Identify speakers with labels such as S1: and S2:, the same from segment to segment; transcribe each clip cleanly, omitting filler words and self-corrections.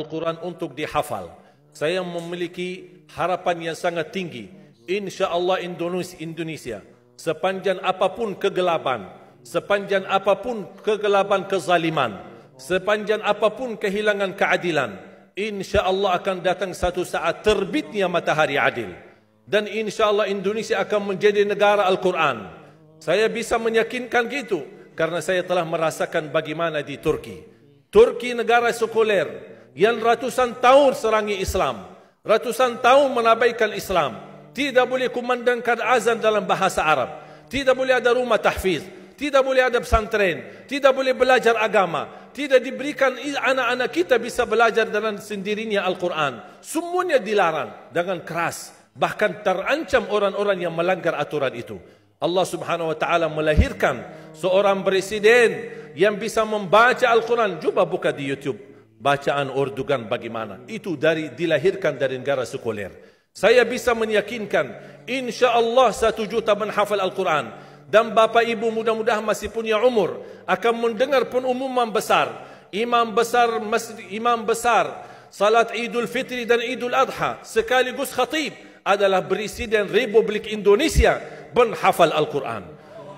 S1: Al-Quran untuk dihafal. Saya memiliki harapan yang sangat tinggi. InsyaAllah Indonesia, sepanjang apapun kegelapan, sepanjang apapun kegelapan kezaliman, sepanjang apapun kehilangan keadilan, InsyaAllah akan datang satu saat terbitnya matahari adil. Dan InsyaAllah Indonesia akan menjadi negara Al-Quran. Saya bisa meyakinkan gitu karena saya telah merasakan bagaimana di Turki. Turki negara sekuler yang ratusan tahun serangi Islam, ratusan tahun menabaikan Islam, tidak boleh kumandangkan azan dalam bahasa Arab, tidak boleh ada rumah tahfiz, tidak boleh ada pesantren, tidak boleh belajar agama, tidak diberikan anak-anak kita bisa belajar dengan sendirinya Al-Quran. Semuanya dilarang dengan keras, bahkan terancam orang-orang yang melanggar aturan itu. Allah Subhanahu wa taala melahirkan seorang presiden yang bisa membaca Al-Quran. Coba buka di YouTube bacaan Erdogan bagaimana. Itu dilahirkan dari negara sekuler. Saya bisa meyakinkan insya-Allah 1 juta menghafal Al-Quran. Dan Bapak Ibu mudah-mudahan masih punya umur akan mendengar pengumuman besar. Imam besar salat Idul Fitri dan Idul Adha sekaligus khatib adalah Presiden Republik Indonesia menghafal Al-Quran.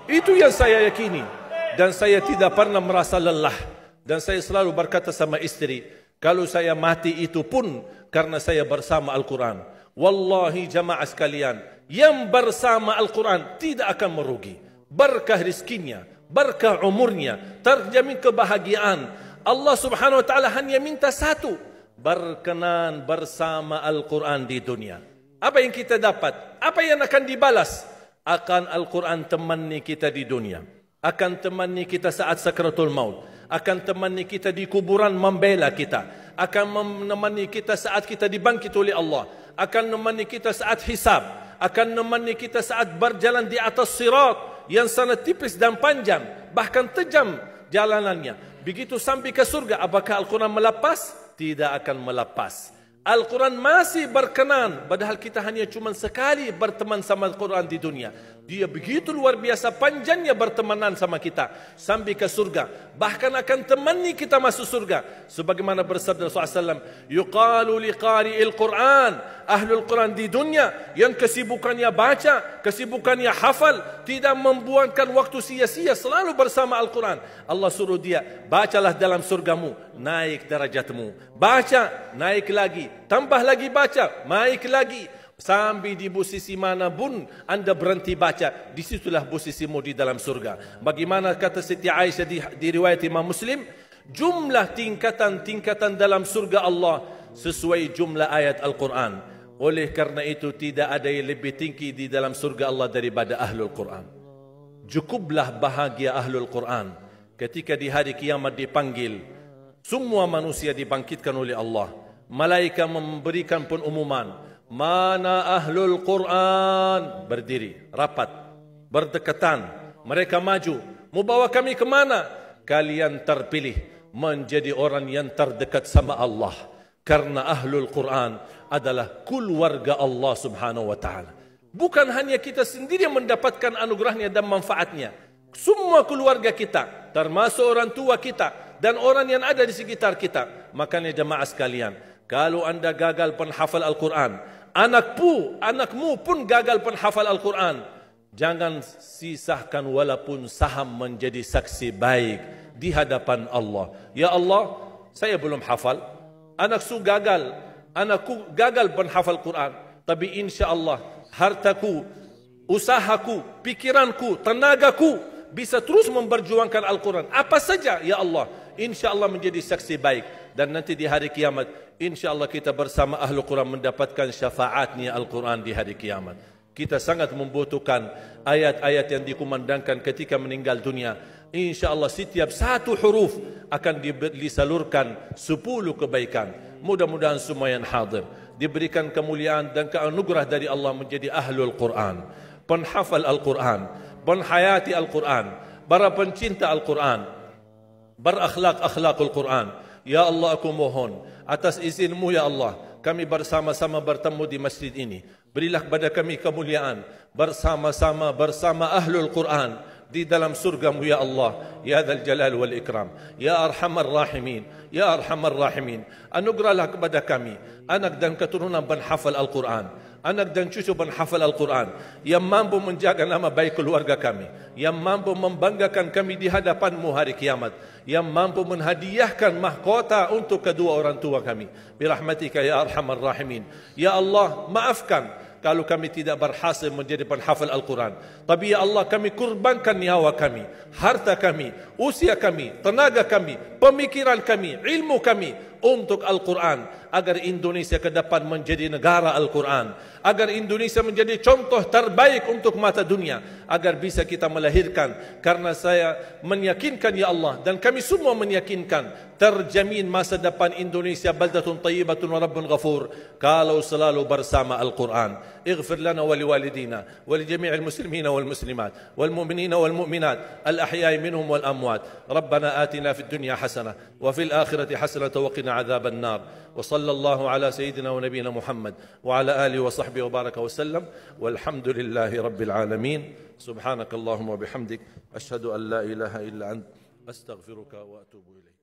S1: Itu yang saya yakini. Dan saya tidak pernah merasa lelah. Dan saya selalu berkata sama istri, kalau saya mati itu pun karena saya bersama Al-Quran. Wallahi jamaah sekalian, yang bersama Al-Quran tidak akan merugi. Berkah rizkinya, berkah umurnya, terjamin kebahagiaan. Allah Subhanahu wa taala hanya minta satu, berkenan bersama Al-Quran di dunia. Apa yang kita dapat? Apa yang akan dibalas? Akan Al-Quran temani kita di dunia, akan temani kita saat sakratul maut, akan temani kita di kuburan membela kita, akan menemani kita saat kita dibangkit oleh Allah, akan menemani kita saat hisab, akan menemani kita saat berjalan di atas sirat yang sangat tipis dan panjang, bahkan tajam jalanannya. Begitu sampai ke surga, apakah Al-Quran melepas? Tidak akan melepas. Al-Quran masih berkenan, padahal kita hanya cuma sekali berteman sama Al-Quran di dunia. Dia begitu luar biasa panjangnya bertemanan sama kita sampai ke surga. Bahkan akan temani kita masuk surga. Sebagaimana bersabda Rasulullah SAW, yuqalu liqari'il Quran, ahlul Quran di dunia yang kesibukannya baca, kesibukannya hafal, tidak membuangkan waktu sia-sia, selalu bersama Al-Quran. Allah suruh dia, bacalah dalam surgamu, naik derajatmu. Baca, naik lagi. Tambah lagi baca, naik lagi. Sampai di posisi mana pun anda berhenti baca, disitulah posisimu di dalam surga. Bagaimana kata Siti Aisyah di riwayat Imam Muslim, jumlah tingkatan-tingkatan dalam surga Allah sesuai jumlah ayat Al-Quran. Oleh karena itu tidak ada yang lebih tinggi di dalam surga Allah daripada Ahlul Quran. Cukuplah bahagia Ahlul Quran ketika di hari kiamat dipanggil. Semua manusia dibangkitkan oleh Allah. Malaikat memberikan pengumuman. Mana Ahlul Quran? Berdiri, rapat, berdekatan. Mereka maju. Mau bawa kami ke mana? Kalian terpilih menjadi orang yang terdekat sama Allah. Karena Ahlul Quran adalah keluarga Allah Subhanahu wa ta'ala. Bukan hanya kita sendiri yang mendapatkan anugerahnya dan manfaatnya. Semua keluarga kita, termasuk orang tua kita dan orang yang ada di sekitar kita. Makanya jemaah sekalian, kalau anda gagal penghafal Al-Quran, anakmu pun gagal penghafal Al-Quran, jangan sisahkan walaupun saham menjadi saksi baik di hadapan Allah. Ya Allah, saya belum hafal, anakku gagal penghafal Quran, tapi insya Allah hartaku, usahaku, pikiranku, tenagaku bisa terus memperjuangkan Al-Quran. Apa saja, ya Allah, insya Allah menjadi saksi baik. Dan nanti di hari kiamat, insya Allah kita bersama Ahlul Quran mendapatkan syafaatnya Al-Quran di hari kiamat. Kita sangat membutuhkan ayat-ayat yang dikumandangkan ketika meninggal dunia. Insya Allah setiap satu huruf akan disalurkan 10 kebaikan. Mudah-mudahan semua yang hadir diberikan kemuliaan dan keanugerah dari Allah menjadi Ahlul Quran, penghafal Al-Quran, penghayati Al-Quran, para pencinta Al-Quran, berakhlak-akhlakul Quran. Ya Allah, aku mohon atas izin-Mu ya Allah, kami bersama-sama bertemu di masjid ini. Berilah kepada kami kemuliaan bersama-sama bersama Ahlul Quran di dalam surgamu ya Allah, ya Dzal Jalal wal Ikram, ya Arhamar Rahimin, ya Arhamar Rahimin. Anugerahlah kepada kami anak dan keturunan penghafal Al-Quran, anak dan cucu penghafal Al-Quran yang mampu menjaga nama baik keluarga kami, yang mampu membanggakan kami di hadapan-Mu hari kiamat, yang mampu menhadiahkan mahkota untuk kedua orang tua kami. Birahmatika ya Arhamar Rahimin. Ya Allah, maafkan kalau kami tidak berhasil menjadi penghafal Al-Quran. Tapi ya Allah, kami kurbankan nyawa kami, harta kami, usia kami, tenaga kami, pemikiran kami, ilmu kami untuk Al-Quran, agar Indonesia ke depan menjadi negara Al-Quran, agar Indonesia menjadi contoh terbaik untuk mata dunia, agar bisa kita melahirkan. Karena saya meyakinkan ya Allah, dan kami semua meyakinkan, terjamin masa depan Indonesia baldatun tayyibatun wa rabbun ghafur kalau selalu bersama Al-Quran. Ighfir lana wa liwalidina wa li jami'il muslimina wal muslimat wal mu'minina wal mu'minat al ahya'i minhum wal amwat. Rabbana atina fid dunya hasanah wa fil akhirati hasanah wa qina adzaban nar. Wa sallallahu ala sayyidina wa nabiyyina Muhammad wa ala alihi wa sahbihi wa baraka wa sallam. Walhamdulillahi rabbil alamin. Subhanakallahumma wa bihamdik, ashhadu an la ilaha illa ant, astaghfiruka wa atubu ilaik.